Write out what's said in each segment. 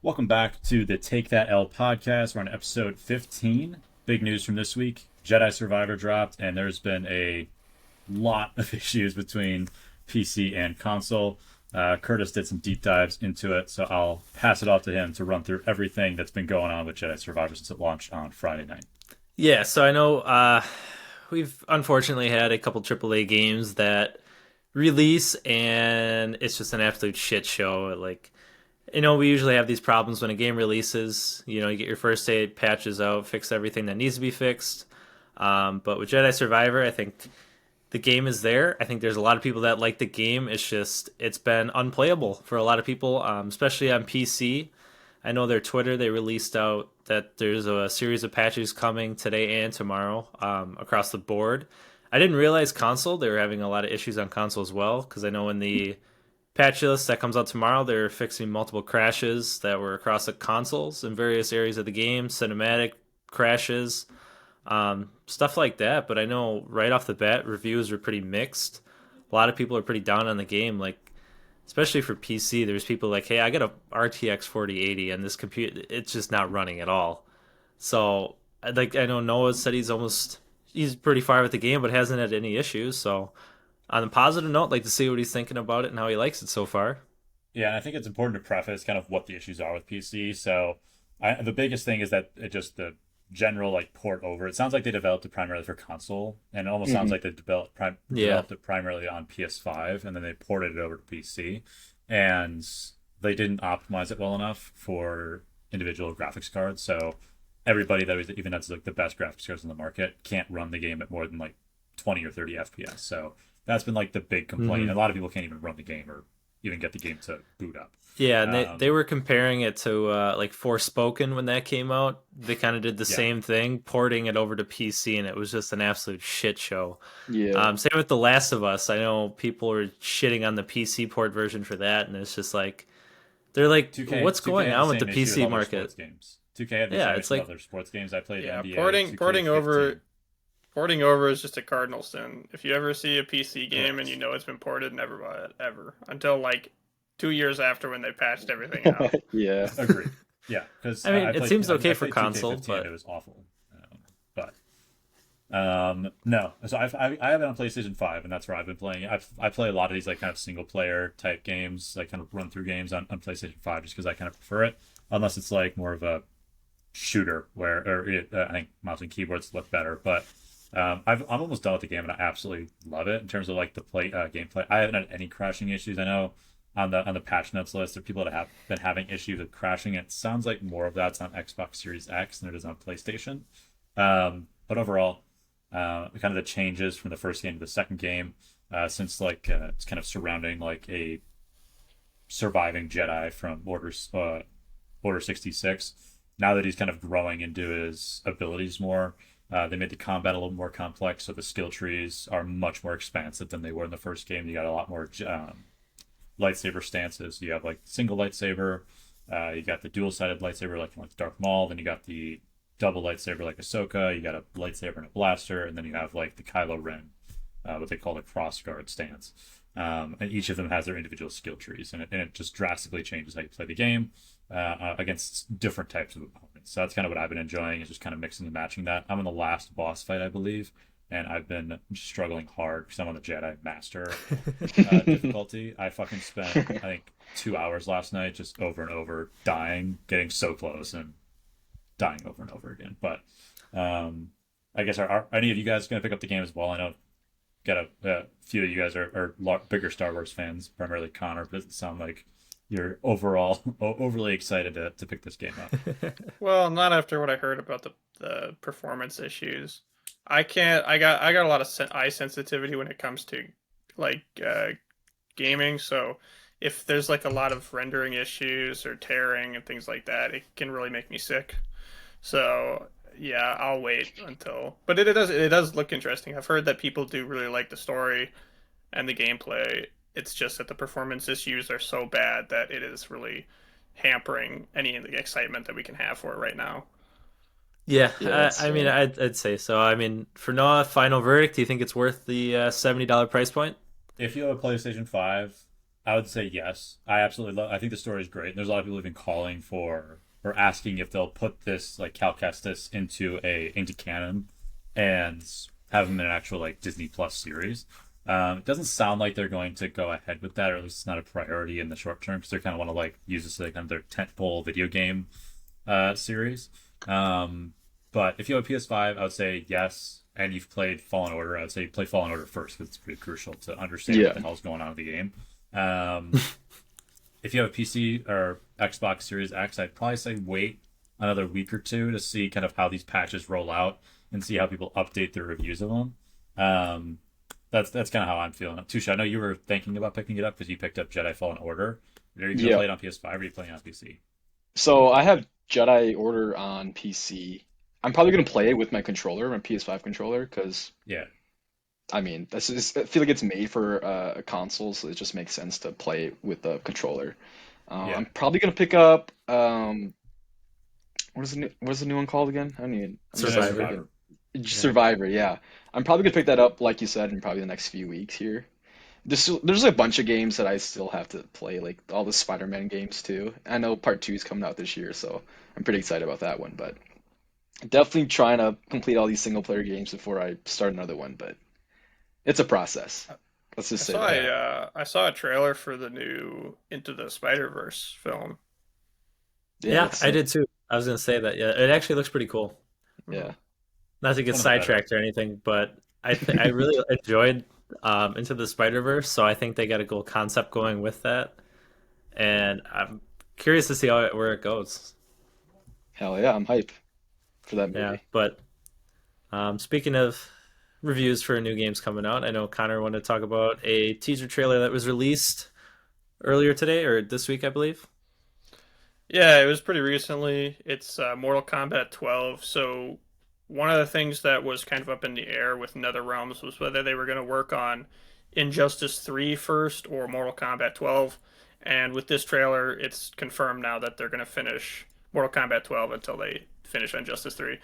Welcome back to the Take That L podcast. We're on episode 15. Big news from this week. Jedi Survivor dropped, and there's been a lot of issues between PC and console. Curtis did some deep dives into it, so I'll pass it off to him to run through everything that's been going on with Jedi Survivor since it launched on Friday night. Yeah, so I know we've unfortunately had a couple AAA games that release and it's just an absolute shit show. We usually have these problems when a game releases. You get your first aid patches out, fix everything that needs to be fixed. But with Jedi Survivor, I think the game is there. I think there's a lot of people that like the game. It's been unplayable for a lot of people, especially on PC. I know their Twitter, they released out that there's a series of patches coming today and tomorrow across the board. I didn't realize console, they were having a lot of issues on console as well, because I know in the patch list that comes out tomorrow, they're fixing multiple crashes that were across the consoles in various areas of the game, cinematic crashes, stuff like that. But I know right off the bat, reviews were pretty mixed. A lot of people are pretty down on the game. Especially for PC, there's people like, hey, I got a RTX 4080 and this computer, it's just not running at all. So, I know Noah said he's pretty far with the game, but hasn't had any issues. So, on a positive note, like to see what he's thinking about it and how he likes it so far. Yeah, and I think it's important to preface kind of what the issues are with PC. The biggest thing is that it just the general like port over. It sounds like they developed it primarily for console, and it almost sounds hmm like they Yeah. developed it primarily on PS5, and then they ported it over to PC, and they didn't optimize it well enough for individual graphics cards. So everybody that was even that's like the best graphics cards in the market can't run the game at more than like 20 or 30 FPS. So that's been like the big complaint. hmm And a lot of people can't even run the game or even get the game to boot up. Yeah, and they Um, were comparing it to like Forspoken when that came out. They kind of did the yeah, same thing, porting it over to PC, and it was just an absolute shit show. Yeah. Same with The Last of Us. I know people were shitting on the PC port version for that, and it's just like they're like, 2K what's 2K going had the on with the same issue with PC all their market? sports games. 2K had the Yeah, same it's issue with all like their sports games. I played Yeah, NBA porting 2K15. over porting over is just a cardinal sin. If you ever see a PC game and you Correct. know it's been ported, never buy it ever until like 2 years after when they patched everything out. Yeah. Agreed. Yeah, because I mean, it seems I okay for played console, 2K15 and but it was awful. But no. So I have it on PlayStation 5, and that's where I've been playing. I play a lot of these like kind of single player type games, like kind of run through games on PlayStation 5, just because I kind of prefer it. Unless it's like more of a shooter I think mouse and keyboards look better. But I'm almost done with the game, and I absolutely love it in terms of like the play gameplay. I haven't had any crashing issues. I know on the patch notes list there are people that have been having issues with crashing. It sounds like more of that's on Xbox Series X than it is on PlayStation. But overall, kind of the changes from the first game to the second game, since it's kind of surrounding like a surviving Jedi from Order 66. Now that he's kind of growing into his abilities more, they made the combat a little more complex, so the skill trees are much more expansive than they were in the first game. You got a lot more lightsaber stances. You have like single lightsaber, you got the dual-sided lightsaber like Darth Maul, then you got the double lightsaber like Ahsoka. You got a lightsaber and a blaster, and then you have like the Kylo Ren, what they call the cross guard stance. And each of them has their individual skill trees, and it just drastically changes how you play the game against different types of opponents. So that's kind of what I've been enjoying, is just kind of mixing and matching that. I'm in the last boss fight, I believe, and I've been struggling hard because I'm on the Jedi Master difficulty. I fucking spent, I think, 2 hours last night just over and over dying, getting so close and dying over and over again. But I guess are any of you guys going to pick up the game as well? I know got a few of you guys are bigger Star Wars fans, primarily Connor, but it doesn't sound like you're overall overly excited to pick this game up. Well, not after what I heard about the performance issues. I can't. I got a lot of eye sensitivity when it comes to like gaming. So if there's like a lot of rendering issues or tearing and things like that, it can really make me sick. So yeah, I'll wait until. But it does look interesting. I've heard that people do really like the story and the gameplay. It's just that the performance issues are so bad that it is really hampering any of the excitement that we can have for it right now. yeah, Yeah, I mean, I'd say so. I mean, for Noah, final verdict, do you think it's worth the $70 price point? If you have a PlayStation 5, I would say yes. I absolutely love. I think the story is great. And there's a lot of people even calling for or asking if they'll put this like Cal Kestis into canon and have him in an actual like Disney Plus series. It doesn't sound like they're going to go ahead with that, or at least it's not a priority in the short term because they kind of want to like use this as like, kind of their tentpole video game series. Um, but if you have a PS5, I would say yes. And you've played Fallen Order, I would say play Fallen Order first because it's pretty crucial to understand what Yeah. the hell's going on with the game. Um, if you have a PC or Xbox Series X, I'd probably say wait another week or two to see kind of how these patches roll out and see how people update their reviews of them. Um, that's kind of how I'm feeling. Tusha, I know you were thinking about picking it up because you picked up Jedi Fallen Order. Are you gonna Yeah. play it on PS5 or are you playing on PC? So I have Jedi Order on PC. I'm probably gonna play it with my controller, my PS5 controller, because Yeah, I mean, I feel like it's made for a console, so it just makes sense to play it with the controller. yeah. I'm probably gonna pick up what is the new one called again? I mean, I'm just Jedi Survivor. forgetting. Survivor. Yeah, Survivor, yeah. I'm probably gonna pick that up, like you said, in probably the next few weeks here. There's a bunch of games that I still have to play, like all the Spider-Man games too. I know part two is coming out this year, so I'm pretty excited about that one. But definitely trying to complete all these single player games before I start another one. But it's a process. Let's just I say saw that. yeah. I saw a trailer for the new Into the Spider-Verse film. Yeah, Yeah, that's I sick. did too. I was gonna say that. Yeah, it actually looks pretty cool. Mhm. Yeah. Not to It's get one of the better. sidetracked or anything, but I really enjoyed Into the Spider Verse, so I think they got a cool concept going with that, and I'm curious to see where it goes. Hell yeah, I'm hype for that Yeah, movie. but speaking of reviews for new games coming out, I know Connor wanted to talk about a teaser trailer that was released earlier today or this week, I believe. Yeah, it was pretty recently. It's Mortal Kombat 12. So one of the things that was kind of up in the air with NetherRealms was whether they were going to work on Injustice 3 first or Mortal Kombat 12. And with this trailer, it's confirmed now that they're going to finish Mortal Kombat 12 until they finish Injustice 3.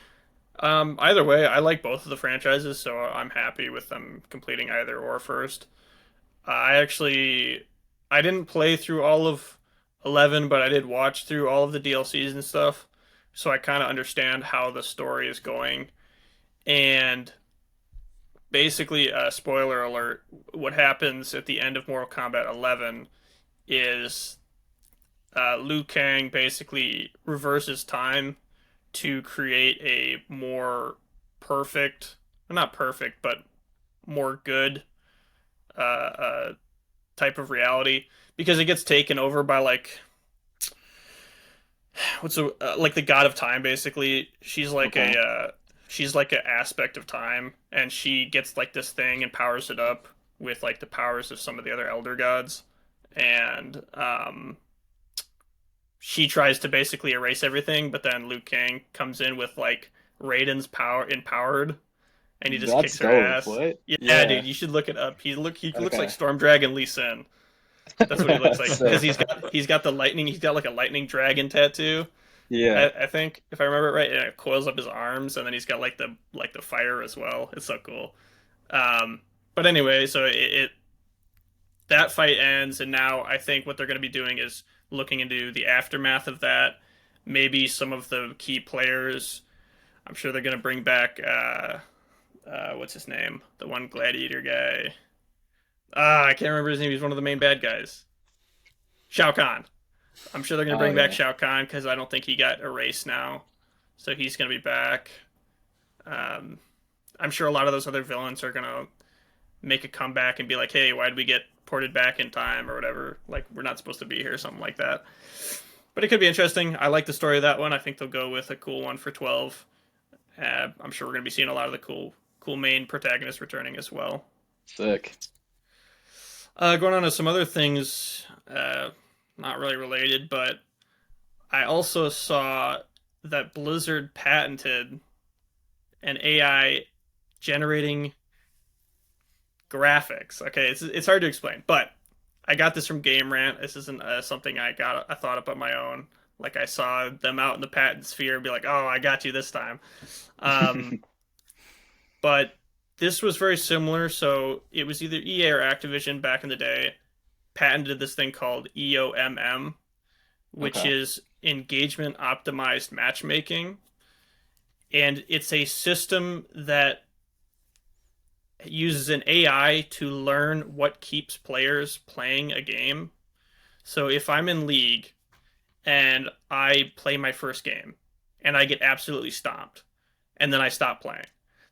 Either way, I like both of the franchises, so I'm happy with them completing either or first. I didn't play through all of 11, but I did watch through all of the DLCs and stuff, so I kind of understand how the story is going. And basically, spoiler alert, what happens at the end of Mortal Kombat 11 is Liu Kang basically reverses time to create a more perfect, not perfect, but more good type of reality because it gets taken over by like like the god of time basically. Okay. She's like an aspect of time and she gets like this thing and powers it up with like the powers of some of the other elder gods and she tries to basically erase everything but then Liu Kang comes in with like Raiden's power empowered and he just That's kicks her dope. ass. What? Yeah, dude, Yeah. you should look it up. He looks like Okay. Storm Dragon Lee Sin. That's what he looks That's like because sick. he's got the lightning. He's got like a lightning dragon tattoo. Yeah. I think if I remember it right, and it coils up his arms, and then he's got like the fire as well. It's so cool. But anyway, so that fight ends, and now I think what they're going to be doing is looking into the aftermath of that. Maybe some of the key players. I'm sure they're going to bring back what's his name, the one gladiator guy. I can't remember his name. He's one of the main bad guys. Shao Kahn. I'm sure they're going to Oh bring back yeah. Shao Kahn because I don't think he got erased now. So he's going to be back. Um, I'm sure a lot of those other villains are going to make a comeback and be like, hey, why did we get ported back in time or whatever? Like, we're not supposed to be here, something like that. But it could be interesting. I like the story of that one. I think they'll go with a cool one for 12. I'm sure we're going to be seeing a lot of the cool main protagonists returning as well. Sick. Going on to some other things, not really related, but I also saw that Blizzard patented an AI generating graphics. Okay, it's hard to explain, but I got this from Game Rant. This isn't something I thought up on my own. Like I saw them out in the patent sphere and be like, "Oh, I got you this time." Um, but this was very similar. So it was either EA or Activision back in the day. patented this thing called EOMM, which Okay. is engagement optimized matchmaking. And it's a system that uses an AI to learn what keeps players playing a game. So if I'm in League and I play my first game and I get absolutely stomped and then I stop playing,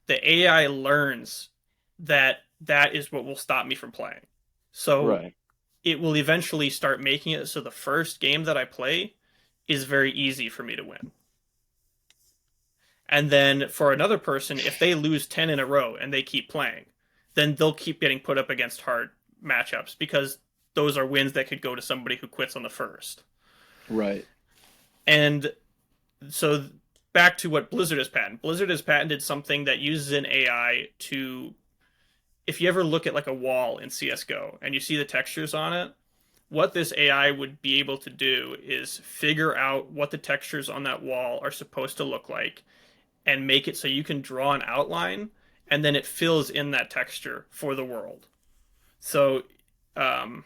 the AI learns that that is what will stop me from playing. So Right. it will eventually start making it so the first game that I play is very easy for me to win. And then for another person, if they lose 10 in a row and they keep playing, then they'll keep getting put up against hard matchups because those are wins that could go to somebody who quits on the first. Right. And so back to what Blizzard has patented. Blizzard has patented something that uses an AI to, if you ever look at like a wall in CS:GO and you see the textures on it, what this AI would be able to do is figure out what the textures on that wall are supposed to look like and make it so you can draw an outline and then it fills in that texture for the world. So um,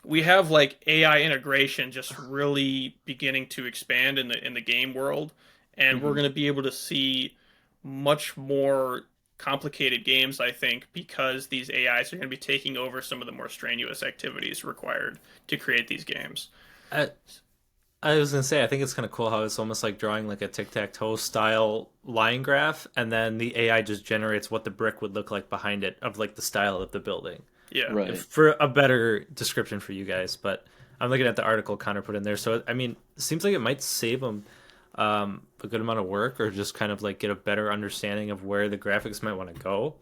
we have like AI integration just really beginning to expand in the game world, and we're Hmm. going to be able to see much more complicated games, I think, because these AIs are going to be taking over some of the more strenuous activities required to create these games. I, I was gonna say, I think it's kind of cool how it's almost like drawing like a tic-tac-toe style line graph, and then the AI just generates what the brick would look like behind it of like the style of the building. Yeah. Right. For a better description for you guys, but I'm looking at the article Connor put in there, so I mean, it seems like it might save them a good amount of work, or just kind of like get a better understanding of where the graphics might want to go.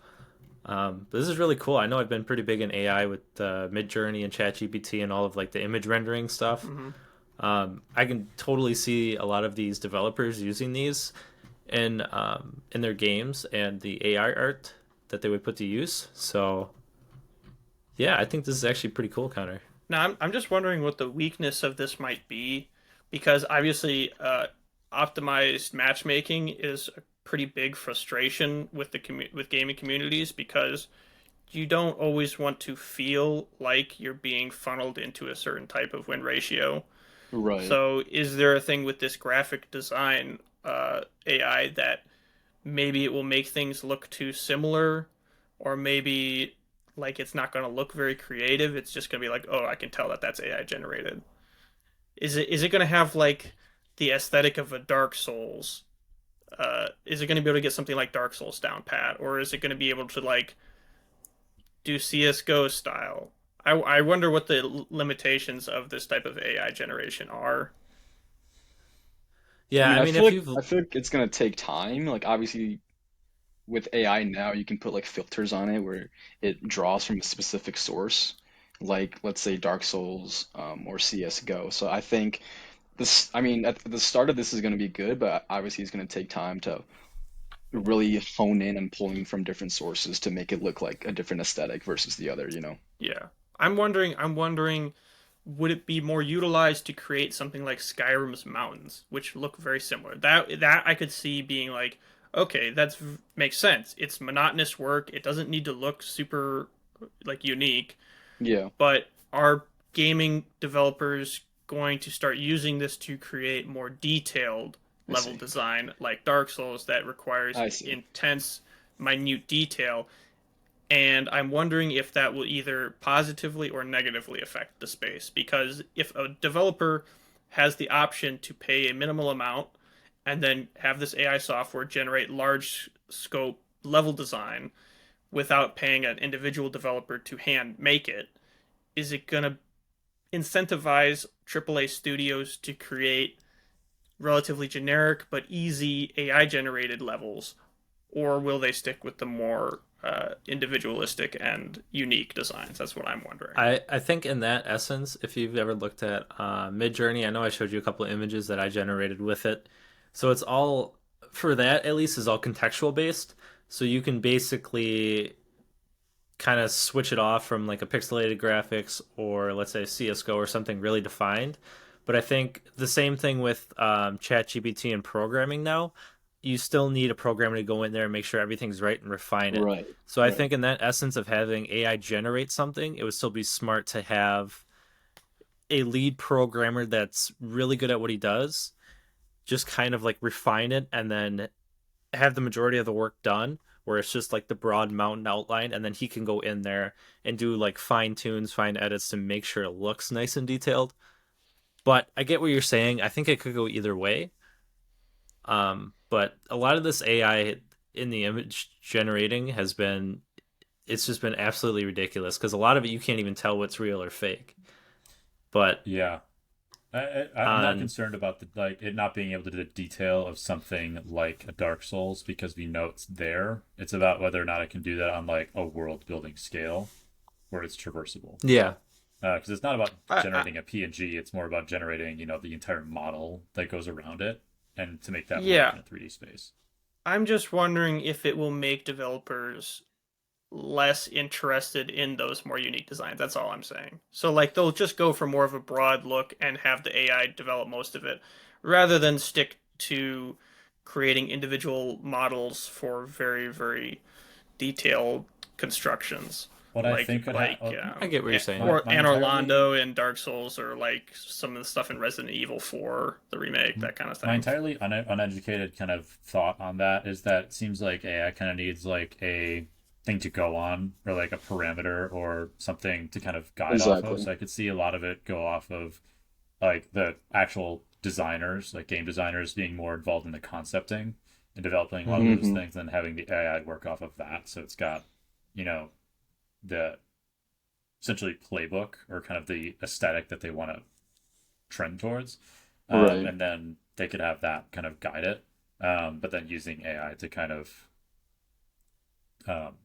But this is really cool. I know I've been pretty big in AI with Midjourney and ChatGPT and all of like the image rendering stuff. Hmm. I can totally see a lot of these developers using these in their games and the AI art that they would put to use. So yeah, I think this is actually pretty cool, Connor. Now, I'm just wondering what the weakness of this might be, because obviously, optimized matchmaking is a pretty big frustration with with gaming communities because you don't always want to feel like you're being funneled into a certain type of win ratio. Right. So, is there a thing with this graphic design AI that maybe it will make things look too similar, or maybe like it's not going to look very creative? It's just going to be like, oh, I can tell that that's AI generated. Is it going to have like the aesthetic of a Dark Souls? Is it going to be able to get something like Dark Souls down pat, or is it going to be able to like do CS:GO style? I wonder what the limitations of this type of AI generation are. I Yeah, mean, I mean, if you've I feel like it's gonna take time. Like obviously with AI now, you can put like filters on it where it draws from a specific source, like let's say Dark Souls, or CS:GO. So I think this, I mean, at the start of this is gonna be good, but obviously it's gonna take time to really hone in and pulling from different sources to make it look like a different aesthetic versus the other, you know? Yeah. I'm wondering, would it be more utilized to create something like Skyrim's mountains, which look very similar? That I could see being like, okay, that's makes sense. It's monotonous work. It doesn't need to look super like unique, Yeah, but are gaming developers going to start using this to create more detailed I level see. design like Dark Souls that requires I see. intense minute detail? And I'm wondering if that will either positively or negatively affect the space. Because if a developer has the option to pay a minimal amount and then have this AI software generate large scope level design without paying an individual developer to hand make it, is it going to incentivize AAA studios to create relatively generic but easy AI generated levels, or will they stick with the more individualistic and unique designs? That's what I'm wondering. I think in that essence, if you've ever looked at Midjourney, I know I showed you a couple of images that I generated with it. So it's all for that at least is all contextual based. So you can basically kind of switch it off from like a pixelated graphics or let's say CS:GO or something really defined. But I think the same thing with ChatGPT and programming now. you still need a programmer to go in there and make sure everything's right and refine it. Right. So I Right. think in that essence of having AI generate something, it would still be smart to have a lead programmer that's really good at what he does, just kind of like refine it and then have the majority of the work done, where it's just like the broad mountain outline, and then he can go in there and do like fine tunes, fine edits to make sure it looks nice and detailed. But I get what you're saying. I think it could go either way. But a lot of this AI in the image generating has been, it's just been absolutely ridiculous because a lot of it you can't even tell what's real or fake. But Yeah. I'm not on concerned about the like it not being able to do the detail of something like a Dark Souls because we know it's there. It's about whether or not it can do that on like a world building scale where it's traversable. yeah, Because it's not about I, generating a PNG, it's more about generating, the entire model that goes around it and to make that work yeah, in a 3D space. I'm just wondering if it will make developers less interested in those more unique designs. That's all I'm saying. So like they'll just go for more of a broad look and have the AI develop most of it rather than stick to creating individual models for very, very detailed constructions. What I think could Like happen, I get what you're saying. my, or my entirely Orlando in Dark Souls or like some of the stuff in Resident Evil 4, the remake, that kind of my thing. entirely uneducated kind of thought on that is that it seems like AI kind of needs like a thing to go on or like a parameter or something to kind of guide off of. Exactly. So I could see a lot of it go off of like the actual designers, like game designers, being more involved in the concepting and developing a lot of those Hmm. things, and then having the AI work off of that. So it's got, you know, the essentially playbook or kind of the aesthetic that they want to trend towards, Right. and then they could have that kind of guide it, but then using AI to kind of um,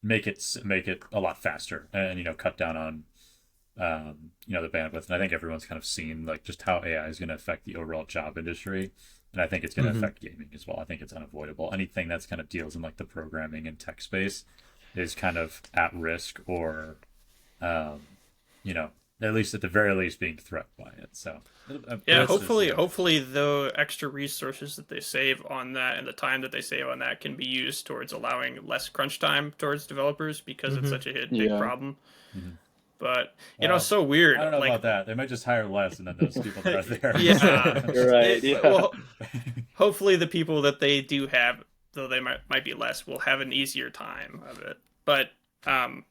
make it a lot faster and cut down on the bandwidth. And I think everyone's kind of seen like just how AI is going to affect the overall job industry, and I think it's going to Hmm. affect gaming as well. I think it's unavoidable. Anything that's kind of deals in like the programming and tech space is kind of at risk or um, you know, at least at the very least being threatened by it. So Yeah, That's that's hopefully the extra resources that they save on that and the time that they save on that can be used towards allowing less crunch time towards developers because it's hmm such a big Yeah. problem. mhm. But it's Well, so I weird. don't know Like, about that. They might just hire less, and then those people that are there. yeah, You're right. Yeah. well, hopefully the people that they do have, though they might be less, will have an easier time of it. But um,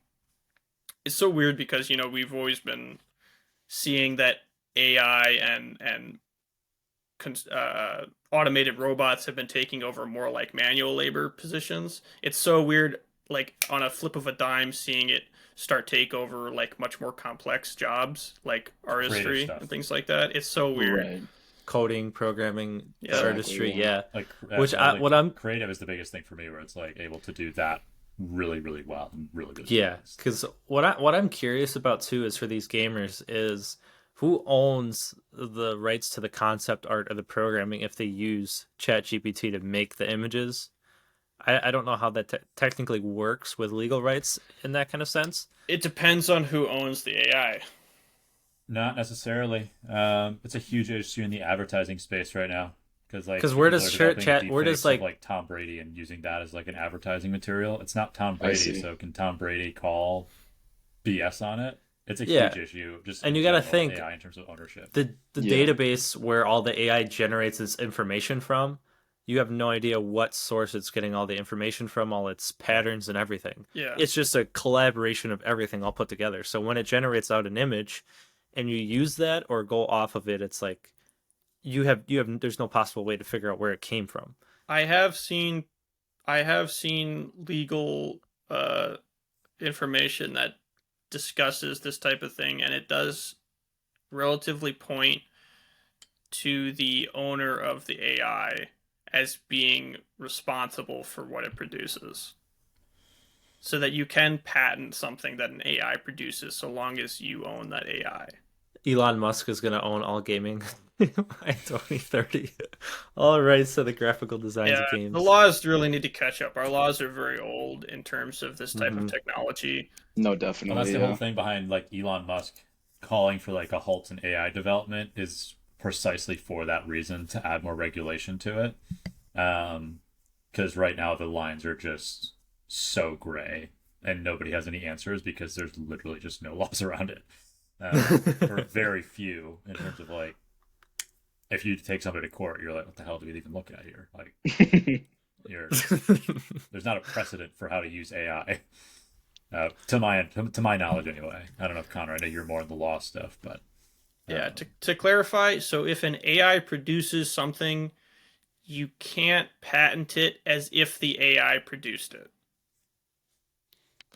it's so weird because we've always been seeing that AI and automated robots have been taking over more like manual labor positions. It's so weird, like on a flip of a dime, seeing it start take over like much more complex jobs like Creative artistry and stuff. things like that. It's so weird. Right. Coding, programming, Yeah. artistry, Exactly. Yeah. yeah. Like Which I what think I'm creative is the biggest thing for me, where it's like able to do that really, really well and really, really Yeah, fast. because what I'm curious about too is for these gamers is who owns the rights to the concept art or the programming if they use ChatGPT to make the images. I don't know how that technically works with legal rights in that kind of sense. It depends on who owns the AI. Not necessarily. It's a huge issue in the advertising space right now because like Because where people does are developing chat? Where does deepfakes of like like Tom Brady and using that as like an advertising material. It's not Tom I Brady, see. so can Tom Brady call BS on it? It's a huge yeah, issue just and in you got to general with think AI in terms of ownership. the Yeah. database where all the AI generates its information from. You have no idea what source it's getting all the information from, all its Right. patterns and everything. Yeah. It's just a collaboration of everything all put together. So when it generates out an image and you use that or go off of it, it's like you have there's no possible way to figure out where it came from. I have seen I have seen legal uh information that discusses this type of thing, and it does relatively point to the owner of the AI as being responsible for what it produces. So that you can patent something that an AI produces so long as you own that AI. Elon Musk is going to own all gaming by 2030. All rights to the graphical designs Yeah, of the games. laws really need to catch up. Our laws are very old in terms of this type of Hmm. technology. No, Well, that's definitely. the whole Yeah. thing behind like Elon Musk calling for like a halt in AI development is precisely for that reason, to add more regulation to it. Because right now the lines are just so gray and nobody has any answers because there's literally just no laws around it. Or very few in terms of like, if you take somebody to court, you're like, what the hell do we even look at here? Like, you're there's not a precedent for how to use AI. To my knowledge, anyway. I don't know if Connor, I know you're more in the law stuff, but Yeah, to clarify, so if an AI produces something, you can't patent it as if the AI produced it.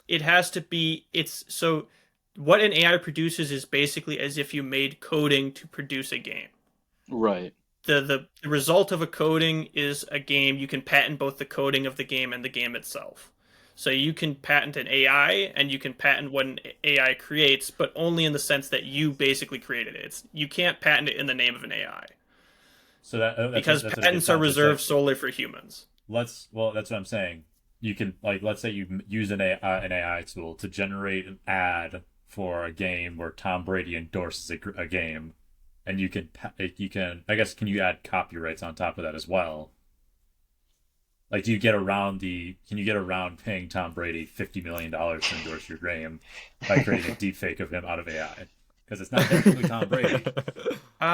It has to be it's so what an AI produces is basically as if you made coding to produce a game. Right. The result of a coding is a game. You can patent both the coding of the game and the game itself. So you can patent an AI and you can patent what an AI creates, but only in the sense that you basically created it. You can't patent it in the name of an AI so that's because that's what it patents gets are down to. It's reserved like, solely for humans. that's what I'm saying. You can, like, let's say you use an AI tool to generate an ad for a game where Tom Brady endorses a game, and you can, I guess, can you add copyrights on top of that as well? Like, can you get around paying Tom Brady $50 million to endorse your game by creating a deep fake of him out of AI? Because it's not technically Tom Brady,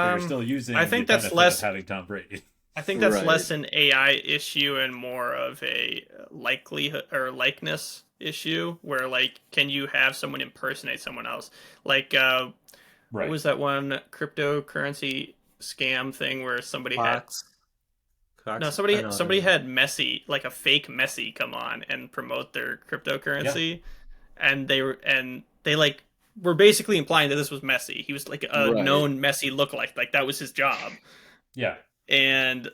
but you're still using I the think that's benefit less. of having Tom Brady. I think that's Right. less an AI issue and more of a likelihood or likeness issue, where like, can you have someone impersonate someone else? Like, what Right. was that one cryptocurrency scam thing where somebody had Cox. no Cox. I somebody know. somebody had Messi, like a fake Messi, come on and promote their Yeah. cryptocurrency, and they like were basically implying that this was Messi. He was like a Right. known Messi lookalike, like that was his job, Yeah. and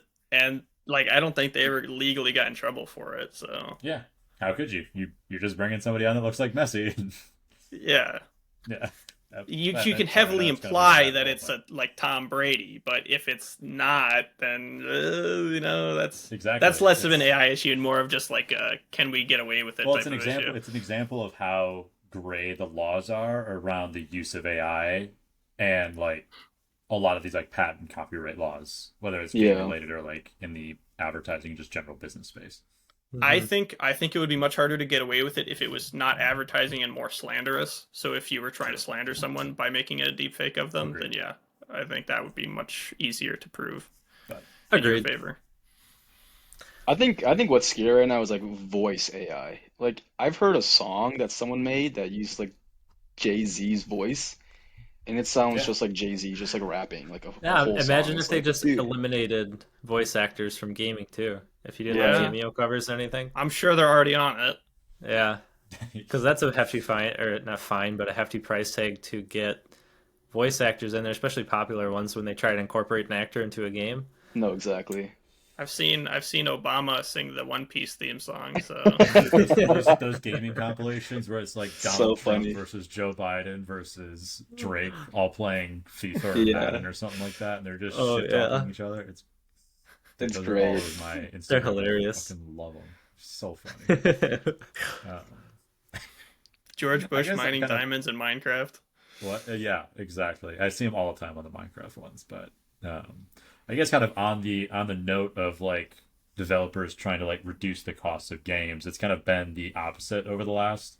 like I don't think they ever legally got in trouble for it. So Yeah. How could you? You're just bringing somebody on that looks like Messi. yeah, Yeah. you can Sorry, heavily that's kind of a imply rabbit that hole, it's but a like Tom Brady, but if it's not, then that's exactly. less of an It's AI issue and more of just like can we get away with it well, it's type an of example. issue. It's an example of how gray the laws are around the use of AI and like a lot of these like patent copyright laws, whether it's game Yeah. related or like in the advertising, just general business space. Mhm. I think it would be much harder to get away with it if it was not advertising and more slanderous. So if you were trying to True. slander someone by making a deep fake of them, then Agreed. yeah, I think that would be much easier to prove But in your Agreed. favor. I think what's scary right now is like voice AI. Like I've heard a song that someone made that used like Jay-Z's voice, and it sounds yeah, just like Jay-Z, just like rapping, like a Yeah, whole song. imagine if It's they like, just dude, eliminated voice actors from gaming too. If you didn't have Yeah, right. cameo covers or anything. I'm sure they're already on it. Yeah, because that's a hefty fine, or not fine, but a hefty price tag to get voice actors in there, especially popular ones when they try to incorporate an actor into a game. No, exactly. I've seen Obama sing the One Piece theme song, so those gaming compilations where it's like So Donald Trump funny. versus Joe Biden versus Drake all playing FIFA or Yeah, Madden or something like that, and they're just Oh shit talking yeah, each other. It's it's those are all great. over my they're Instagram feed. I hilarious. fucking love them. So funny. Um, George I Bush guess that mining kind of diamonds in Minecraft. what? Yeah, exactly. I see them all the time on the Minecraft ones, but I guess kind of on the note of like developers trying to like reduce the cost of games, it's kind of been the opposite over the last,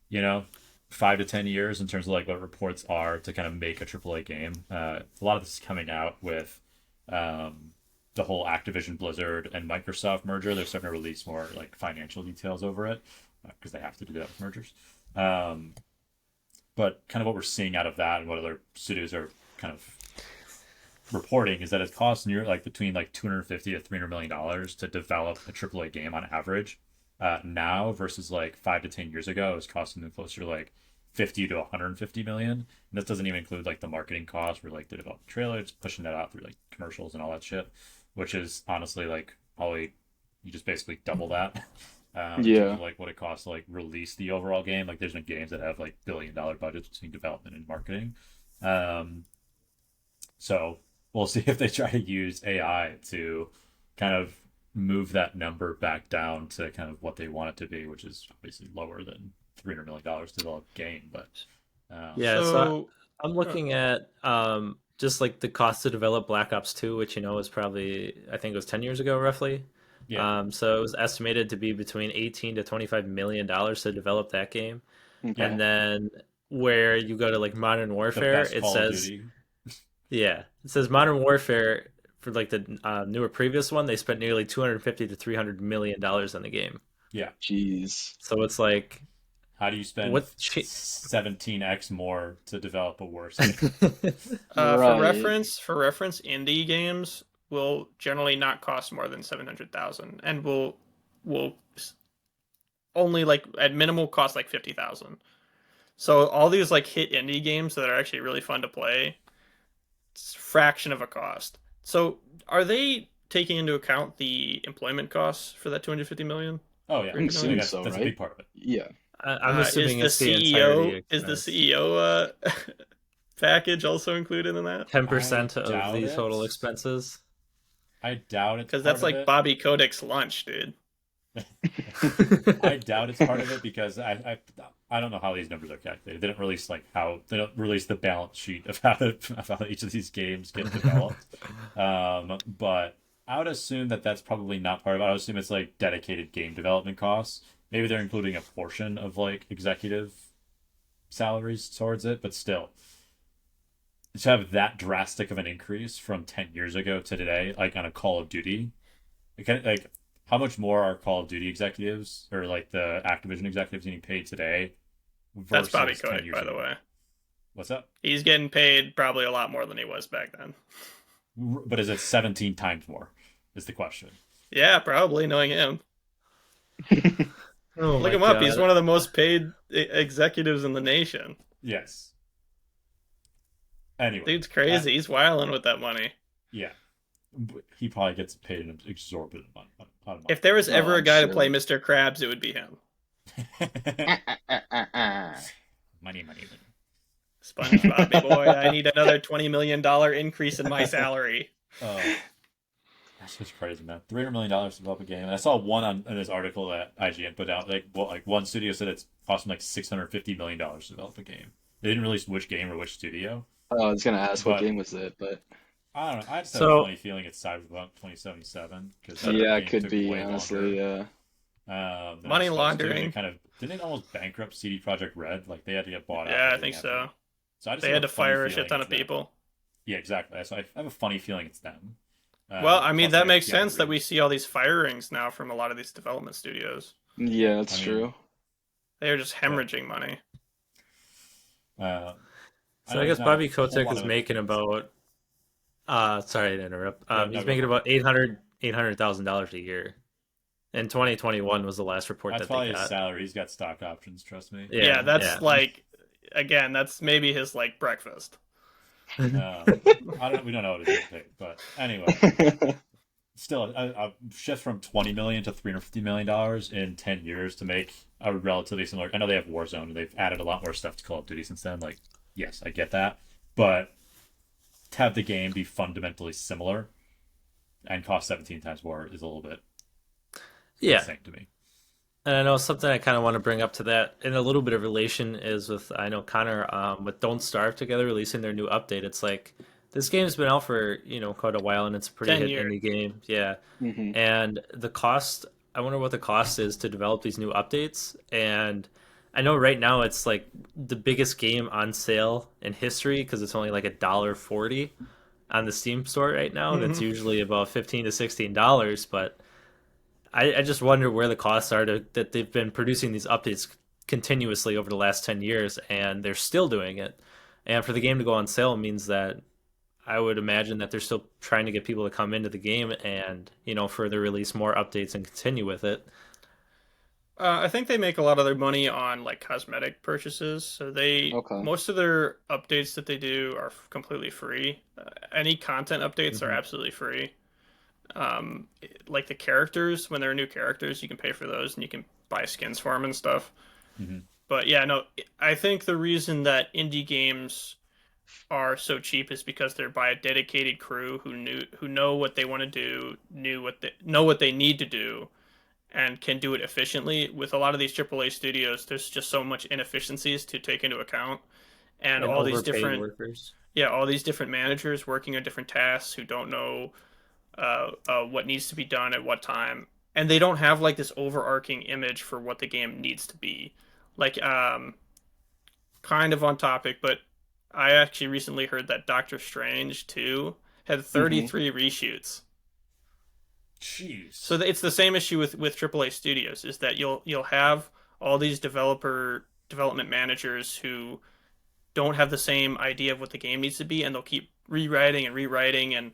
you know, 5 to 10 years in terms of like what reports are to kind of make a AAA game. A lot of this is coming out with um, the whole Activision Blizzard and Microsoft merger. They're starting to release more like financial details over it because they have to do that with mergers. Um, but kind of what we're seeing out of that and what other studios are kind of reporting is that it costs near like between like 250 to $300 million to develop a AAA game on average. Now versus like 5 to 10 years ago, it was costing them closer to like 50 to 150 million. And this doesn't even include like the marketing costs for like the development trailers, pushing that out through like commercials and all that shit, which is honestly like probably you just basically double that. In terms of Yeah. like what it costs to like release the overall game, like there's been games that have like $1 billion budgets between development and marketing. Um, so we'll see if they try to use AI to kind of move that number back down to kind of what they want it to be, which is obviously lower than $300 million to develop a game. But Yeah, so So I'm uh, looking at just like the cost to develop Black Ops 2, which was probably, I think it was 10 years ago roughly. Yeah, So it was estimated to be between 18 to 25 million dollars to develop that game. Okay. And then where you go to like Modern the Warfare, best it Call of says, Duty. yeah, it says Modern Warfare for like the newer previous one, they spent nearly 250 to 300 million dollars on the game. Yeah. Jeez. So it's like How do you spend what 17x more to develop a worse game? For Right. reference, indie games will generally not cost more than 700,000, and will only like at minimal cost like 50,000. So all these like hit indie games that are actually really fun to play, it's a fraction of a cost. So are they taking into account the employment costs for that 250 million, Oh yeah, I'm 300 I think million? assuming that's so, that's a right? big part of it. Yeah. I'm Is assuming the it's the entirety Is the expense. CEO package also included in that? I 10% of doubt the it. total expenses. I doubt it's Because part that's of like it. Bobby Kodak's lunch, dude. I doubt it's part of it because I don't know how these numbers are calculated. They don't release like how they don't release the balance sheet of how each of these games get developed. But I would assume that that's probably not part of it. I would assume it's like dedicated game development costs. Maybe they're including a portion of like executive salaries towards it, but still, to have that drastic of an increase from 10 years ago to today, like on a Call of Duty, like how much more are Call of Duty executives or like the Activision executives getting paid today That's Bobby versus 10 Kotick, years by the ago? way. What's up? He's getting paid probably a lot more than he was back then. But is it 17 times more? Is the question. Yeah, probably, knowing him. Oh Look my him up. He's god. one of the most paid executives in the nation. Yes. Anyway, Dude's crazy. He's wilding with that money. yeah, he probably gets paid an exorbitant amount of money. If there was Oh, ever a I'm guy to play sure. Mr. Krabs, it would be him. Money, money, money. SpongeBob, me boy, I need another $20 million increase in my salary. Oh, that's just crazy, man. $300 million to develop a game. And I saw one in this article that IGN put out. Like one studio said it's costing like $650 million to develop a game. They didn't release which game or which studio, I was gonna ask what but game was it, but I don't know. I just have a So funny feeling it's Cyberpunk 2077 because that yeah, it game could took be way honestly. longer Yeah. than it was Money supposed to. And laundering. it kind of didn't it almost bankrupt CD Projekt Red? Like they had to get bought out Yeah, I leading think after. so. So I just They have had a to funny fire a shit feeling ton it's of them. people. Yeah, exactly. So I have a funny feeling it's them. Well, I mean, Plus that like makes Keanu sense that we Reeves. see all these firings now from a lot of these development studios. Yeah, I that's mean, true. They are just but hemorrhaging money. uh, I so know I there's guess not a Bobby whole Kotick lot is of other making games. about sorry to interrupt. Yeah, no, He's go making for it. about $800,000 a year. And 2021 was the last report That's that they probably his got. salary. He's got stock options. Trust me. Yeah, Yeah, that's yeah. like, again, that's maybe his like breakfast. I don't. We don't know what he's getting paid, but anyway, still a shift from 20 million to $350 million in 10 years to make a relatively similar. I know they have Warzone and they've added a lot more stuff to Call of Duty since then. Like, yes, I get that, but to have the game be fundamentally similar and cost 17 times more is a little bit Yeah. insane to me. And I know something I kind of want to bring up to that in a little bit of relation is with, I know Connor, with Don't Starve together releasing their new update. It's like this game's been out for, quite a while and it's a pretty 10 hit years. indie game. Yeah. hmm And the cost, I wonder what the cost is to develop these new updates. And I know right now it's like the biggest game on sale in history because it's only like $1.40 on the Steam store right now, and it's Mhm. usually about $15 to $16. But I just wonder where the costs are that they've been producing these updates continuously over the last 10 years, and they're still doing it. And for the game to go on sale means that I would imagine that they're still trying to get people to come into the game and, further release more updates and continue with it. I think they make a lot of their money on like cosmetic purchases. So Okay. most of their updates that they do are completely free. Any content updates are Hmm. absolutely free. Like the characters, when there are new characters, you can pay for those and you can buy skins for them and stuff. Mm-hmm. But yeah, no, I think the reason that indie games are so cheap is because they're by a dedicated crew who know what they want to do, know what they need to do, and can do it efficiently. With a lot of these AAA studios, there's just so much inefficiencies to take into account, and And all these overpaid different workers. yeah, all these different managers working on different tasks who don't know what needs to be done at what time, and they don't have like this overarching image for what the game needs to be. Like, kind of on topic, but I actually recently heard that Doctor Strange 2 had Hmm. 33 reshoots. So Jeez. it's the same issue with AAA studios is that you'll have all these development managers who don't have the same idea of what the game needs to be, and they'll keep rewriting and rewriting and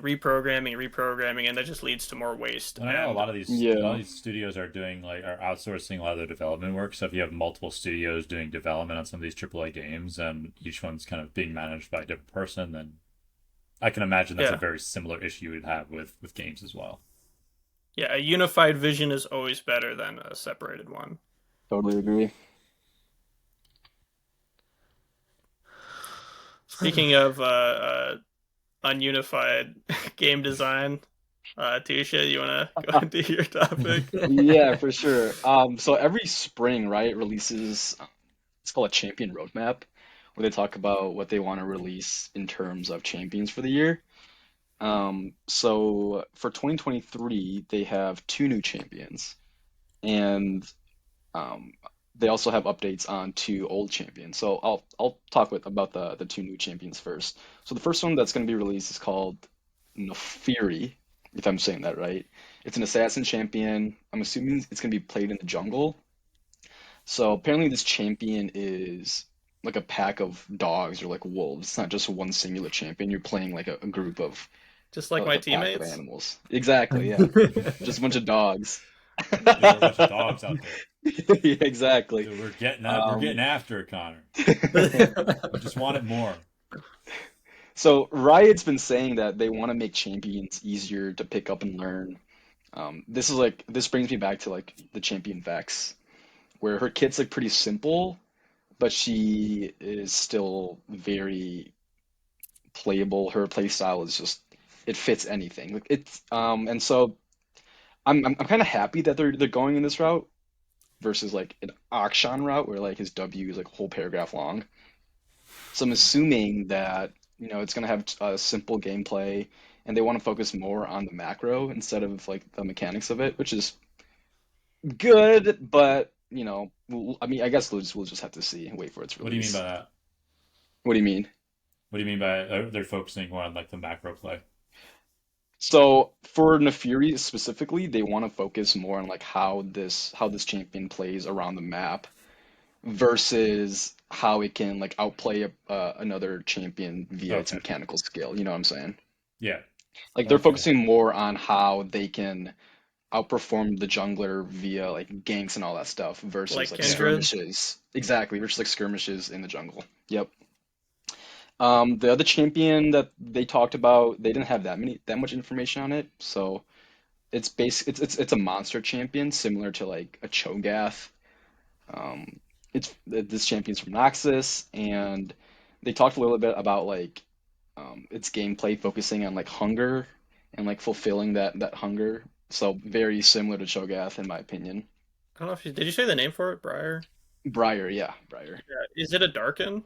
reprogramming and reprogramming, and that just leads to more waste. And I know And a lot Yeah. of these studios are doing are outsourcing a lot of their development work. So if you have multiple studios doing development on some of these AAA games, and each one's kind of being managed by a different person, then I can imagine that's a yeah, very similar issue you'd have with games as well. yeah, a unified vision is always better than a separated one. Totally agree. Speaking of ununified game design, Tusha, you want to go into your topic? Yeah, for sure. So every spring, right, releases it's called a champion roadmap, where they talk about what they want to release in terms of champions for the year. So for 2023, they have two new champions, and um, they also have updates on two old champions. So I'll talk about the two new champions first. So the first one that's going to be released is called Nofiri, if I'm saying that right. It's an assassin champion. I'm assuming it's going to be played in the jungle. So apparently this champion is like a pack of dogs or like wolves. It's not just one singular champion. You're playing like a group of Just like like my a pack of teammates. animals. Exactly, yeah. Just a bunch of dogs. Yeah, we're a bunch of dogs out there. Yeah, exactly. Dude, we're getting Um, after it, Connor. We just want it more. so Riot's been saying that they want to make champions easier to pick up and learn. This brings me back to like the champion Vex, where her kit's like pretty simple, but she is still very playable. Her play style is just it fits anything. Like it's and so I'm kind of happy that they're going in this route versus like an Akshan route where like his W is like a whole paragraph long. So I'm assuming that it's gonna have a simple gameplay and they want to focus more on the macro instead of like the mechanics of it, which is good, but I mean, I guess we'll just have to see and wait for its What do you mean by release. that? What do you mean? What do you mean by they're focusing more on like the macro play? So for Nefiri specifically, they want to focus more on like how this champion plays around the map versus how it can like outplay another champion via its Okay. mechanical skill. You know what I'm saying? Yeah. Like they're Okay. focusing more on how they can outperform the jungler via like ganks and all that stuff versus Like like Yeah. Kindred. skirmishes. Exactly, versus like skirmishes in the jungle. Yep. The other champion that they talked about, they didn't have that much information on it, so it's a monster champion similar to like a Cho'Gath. Um, this champion's from Noxus, and they talked a little bit about like its gameplay focusing on like hunger and like fulfilling that hunger. So very similar to Cho'Gath in my opinion. I don't know if you did you say the name for it, Briar? Briar, yeah, Briar. Is it a Darkin?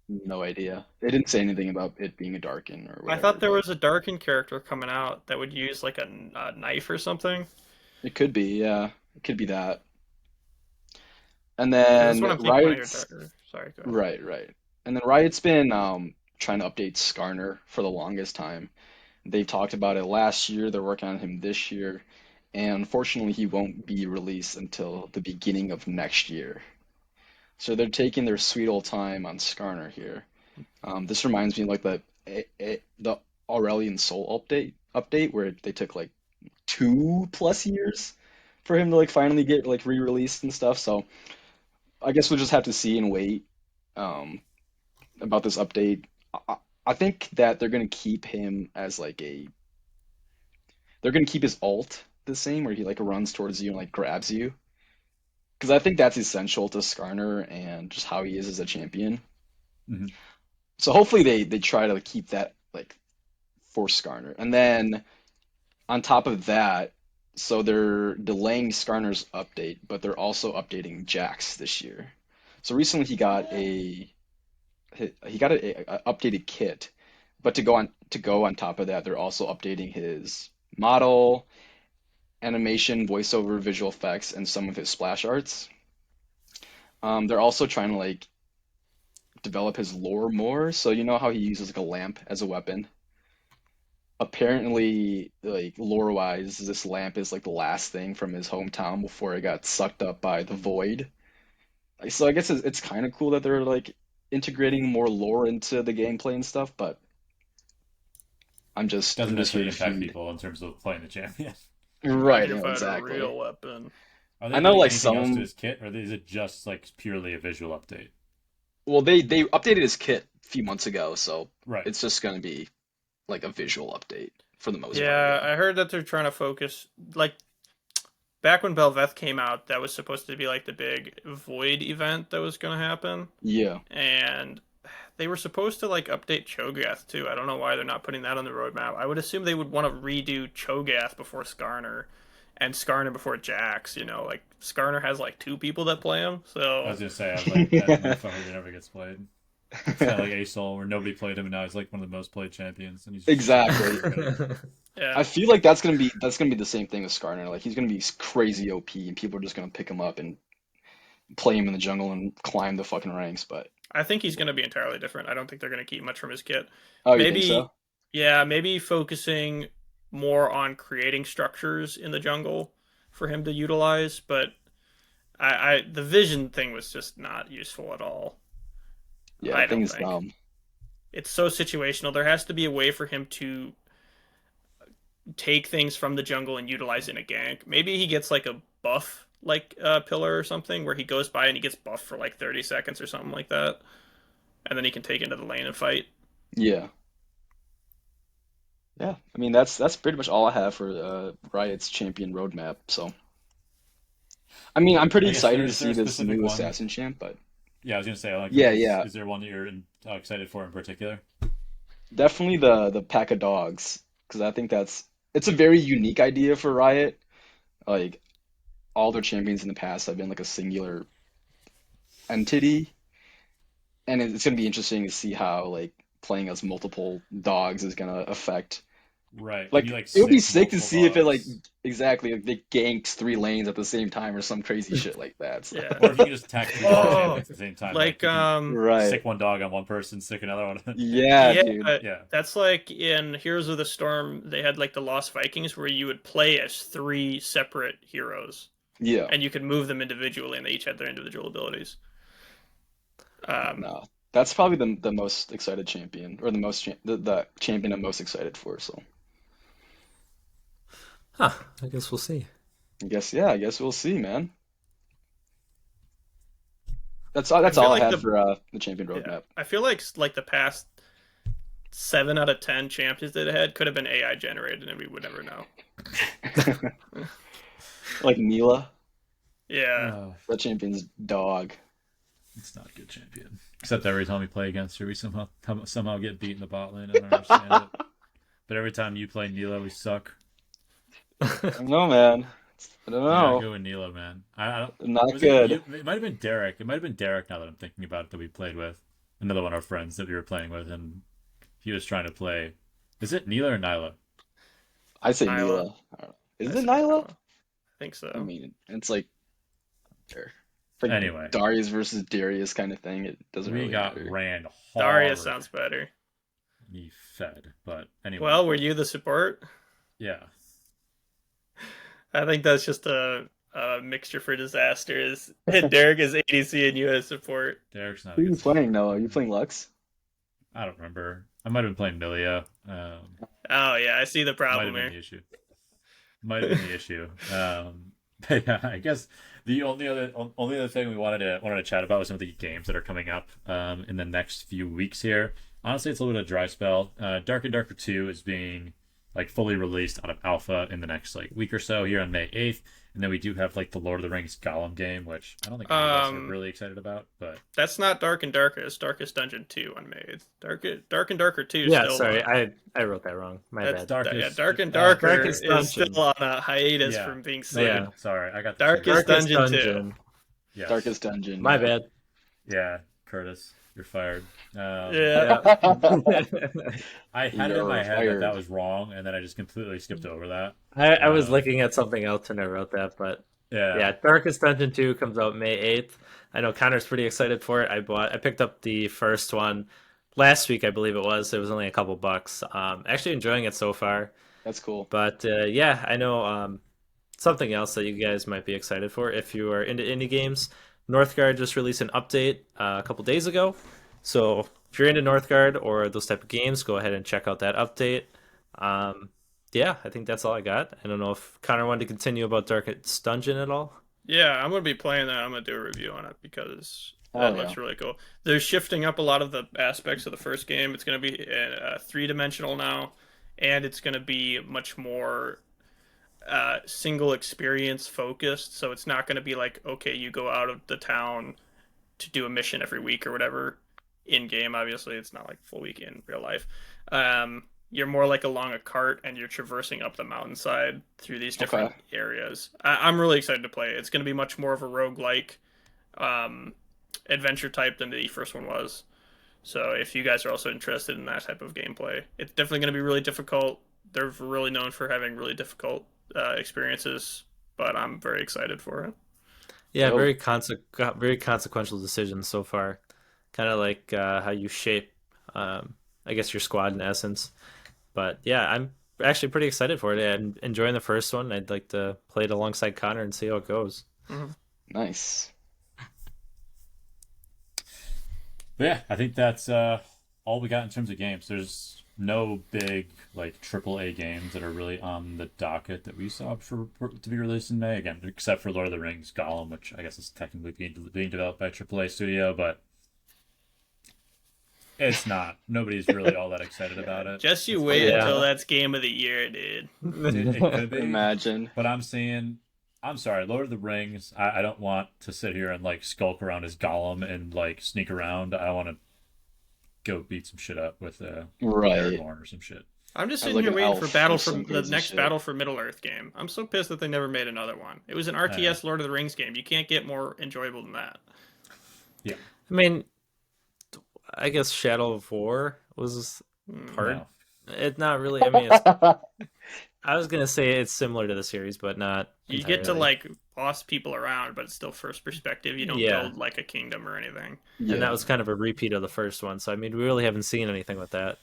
No idea. They didn't say anything about it being a Darkin or I whatever, thought there but was a Darkin character coming out that would use like a knife or something. it could be, yeah, it could be that. And Because that's then what I'm thinking when I hear Riot's Darkin. Sorry, go ahead. right, right. And then Riot's been trying to update Skarner for the longest time. They talked about it last year, they're working on him this year, and unfortunately he won't be released until the beginning of next year. So they're taking their sweet old time on Skarner here. This reminds me of like the Aurelion Soul update where they took like 2+ years for him to like finally get like re-released and stuff. So I guess we'll just have to see and wait um, about this update. I think that they're gonna keep his ult the same where he like runs towards you and like grabs you because I think that's essential to Skarner and just how he is as a champion. Hmm. So hopefully they try to keep that like for Skarner. And then on top of that, so they're delaying Skarner's update, but they're also updating Jax this year. So recently he got he got a updated kit, but to go on top of that, they're also updating his model, animation, voiceover, visual effects, and some of his splash arts. They're also trying to like develop his lore more. So you know how he uses like a lamp as a weapon? Apparently, like lore-wise, this lamp is like the last thing from his hometown before it got sucked up by the void. Like, so I guess it's kind of cool that they're like integrating more lore into the gameplay and stuff, but I'm Doesn't just here necessarily to impact feed. people in terms of playing the champion. Not Right, to yeah, find a exactly. real weapon. Are I they know doing like anything else to some, his kit, or is it just like purely a visual update? well, they updated his kit a few months ago, so Right. it's just gonna be like a visual update for the most part, Yeah, yeah. I heard that they're trying to focus like back when Belveth came out, that was supposed to be like the big Void event that was going to happen, Yeah. and they were supposed to like update Cho'Gath too. I don't know why they're not putting that on the roadmap. I would assume they would want to redo Cho'Gath before Skarner, and Skarner before Jax. You know, like Skarner has like two people that play him, I so was gonna say, I was like, that motherfucker that never gets played. It's kind of like ASOL, where nobody played him, and now he's like one of the most played champions, and he's just shit on Exactly. everybody. yeah. I feel like that's gonna be the same thing with Skarner. Like he's gonna be crazy OP, and people are just gonna pick him up and play him in the jungle and climb the fucking ranks. But I think he's going to be entirely different. I don't think they're going to keep much from his kit. oh, you think Maybe, so? yeah, maybe focusing more on creating structures in the jungle for him to utilize. But the vision thing was just not useful at all. Yeah, I that thing don't is think dumb. it's so situational. There has to be a way for him to take things from the jungle and utilize it in a gank. Maybe he gets like a buff, like pillar or something, where he goes by and he gets buffed for like 30 seconds or something like that, and then he can take into the lane and fight. Yeah, yeah. I mean, that's pretty much all I have for Riot's champion roadmap. So, I mean, I'm pretty I guess excited there to is there see a this specific new one. assassin champ, but Yeah, I was gonna say, like, yeah, yeah, is there one that you're excited for in particular? definitely the pack of dogs because I think it's a very unique idea for Riot. Like all their champions in the past have been like a singular entity, and it's going to be interesting to see how like playing as multiple dogs is going to affect. Right. Can you Like like it would be sick sick to multiple see if it like dogs? exactly like they ganks 3 lanes at the same time or some crazy shit like that. So Yeah. Or if you can just attack three different Oh, champions at the same time, like like you can right, sick one dog on one person, sick another one. yeah, yeah, dude, Yeah. that's like in Heroes of the Storm. They had like the Lost Vikings where you would play as three separate heroes, yeah. and you could move them individually, and they each had their individual abilities. Um, No, that's probably the most excited champion or the champion I'm most excited for. So Huh, I guess we'll see. I guess yeah, I guess we'll see, man. I That's feel all I like had for the champion yeah, roadmap. I feel like the past 7 out of 10 champions that it had could have been AI generated, and we would never know. Like Mila, Yeah, Oh, that champion's dog. it's not a good champion. Except every time we play against her, we somehow get beat in the bot lane. I don't understand it. But every time you play Nila, we suck. I don't know, man. I don't You're not know. good with Nila, man. I don't. Not Was it good. you? It might have been Derek. It might have been Derek. Now that I'm thinking about it, that we played with another one of our friends that we were playing with, and he was trying to play. Is it Nila or Nyla? I say Nyla. Mila. I don't know. Is I it say Nyla? Nyla. I think I so. mean, it's like there. It's like Anyway, Darius versus Darius kind of thing. It doesn't we really got matter. ran Darius hard. sounds better. He fed, but anyway, Well, were you the support? yeah. I think that's just a mixture for disasters. Derek is ADC and you as support. Derek's not Who a are you good playing, support. Noah? Are you playing Lux? I don't remember. I might have been playing Milia. Oh yeah, I see the Might have problem been here. the issue. Might have been the issue. But yeah, I guess the only other thing we wanted to chat about was some of the games that are coming up in the next few weeks here. Honestly, it's a little bit of a dry spell. Dark and Darker 2 is being like fully released out of alpha in the next like week or so here on May 8th. And then we do have like the Lord of the Rings Gollum game, which I don't think any of us are Um, really excited about, but that's not Dark and Darker. It's Darkest Dungeon 2 unmade. Dark and Darker 2 is Yeah, still sorry, I wrote that wrong. My that's bad. yeah. Darkest Dark and Darker Darkest is still Dungeon. on a hiatus yeah. from being No, seen. Yeah. sorry, I got the two. Darkest Darkest Dungeon 2. Dungeon. Yes. Darkest Dungeon, My yeah. bad. Yeah, Curtis. You're fired. Yeah. I had it in You're my head that fired. was wrong, and then I just completely skipped over that. I was Um, looking at something else when I wrote that, but yeah, yeah, Darkest Dungeon 2 comes out May 8th. I know Connor's pretty excited for it. I picked up the first one last week, I believe it was. It was only a couple bucks. Actually enjoying it so far. That's cool. But yeah, I know something else that you guys might be excited for if you are into indie games. Northgard just released an update a couple days ago. So if you're into Northgard or those type of games, go ahead and check out that update. Um, yeah, I think that's all I got. I don't know if Connor wanted to continue about Darkest Dungeon at all. Yeah, I'm gonna be playing that. I'm gonna do a review on it because that Oh yeah. looks really cool. They're shifting up a lot of the aspects of the first game. It's gonna be three-dimensional now, and it's gonna be much more single experience focused. So it's not gonna be like, okay, you go out of the town to do a mission every week or whatever. In game, obviously, it's not like full week in real life. You're more like along a cart and you're traversing up the mountainside through these different Okay. areas. I'm really excited to play it. It's going to be much more of a roguelike um, adventure type than the first one was. So if you guys are also interested in that type of gameplay, it's definitely going to be really difficult. They're really known for having really difficult experiences, but I'm very excited for it. Yeah, Dope. very consequential decisions so far. Kind of like how you shape, I guess, your squad in essence. But yeah, I'm actually pretty excited for it. I'm enjoying the first one. I'd like to play it alongside Connor and see how it goes. Mhm. Nice. but yeah, I think that's all we got in terms of games. There's no big like AAA games that are really on the docket that we saw for to be released in May. Again, except for Lord of the Rings Gollum, which I guess is technically being developed by a AAA studio, but it's not. Nobody's really all that excited about it. Just you It's wait probably Yeah. until that's game of the year, dude. it could be, Imagine. but I'm seeing. I'm sorry, Lord of the Rings. I don't want to sit here and like skulk around as Gollum and like sneak around. I want to go beat some shit up with Right. Aragorn or some shit. I'm just As sitting like here an waiting for elf Battle or for some the crazy next shit. Battle for Middle Earth game. I'm so pissed that they never made another one. It was an RTS Lord of the Rings game. You can't get more enjoyable than that. Yeah, I mean, I guess Shadow of War was part. no, It's not really. I mean, I was gonna say it's similar to the series, but not You get to entirely. like boss people around, but it's still first perspective. You don't Yeah, build like a kingdom or anything. and that Yeah. was kind of a repeat of the first one. So I mean, we really haven't seen anything with that.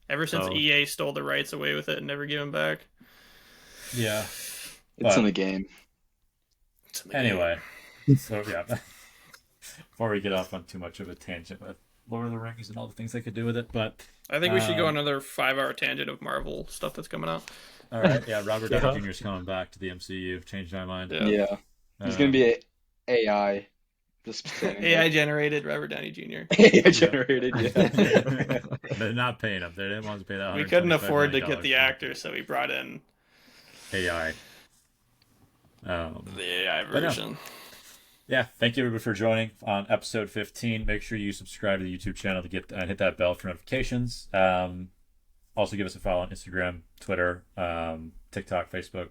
Ever since So EA stole the rights away with it and never gave them back. yeah, It's in but the game. It's in the anyway. game. So yeah, before we get off on too much of a tangent with Lord of the Rings and all the things they could do with it, but I think we should go um, another 5 hour tangent of Marvel stuff that's coming out. all right, yeah, Robert Downey yeah, Jr. is coming back to the MCU. Changed my mind. Yeah. Yeah. He's gonna Um, be AI just standing there. AI generated Robert Downey Jr. AI yeah. generated, yeah. They're not paying him. They didn't want to pay that We couldn't $125 afford to million get the for actor, so we brought in AI. the AI But no, version. yeah, thank you everybody for joining on episode 15. Make sure you subscribe to the YouTube channel to get and hit that bell for notifications. Also, give us a follow on Instagram, Twitter, TikTok, Facebook,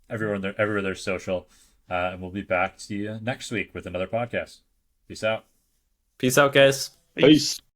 everywhere there's social. And we'll be back to you next week with another podcast. Peace out. peace out, guys. Peace. Peace.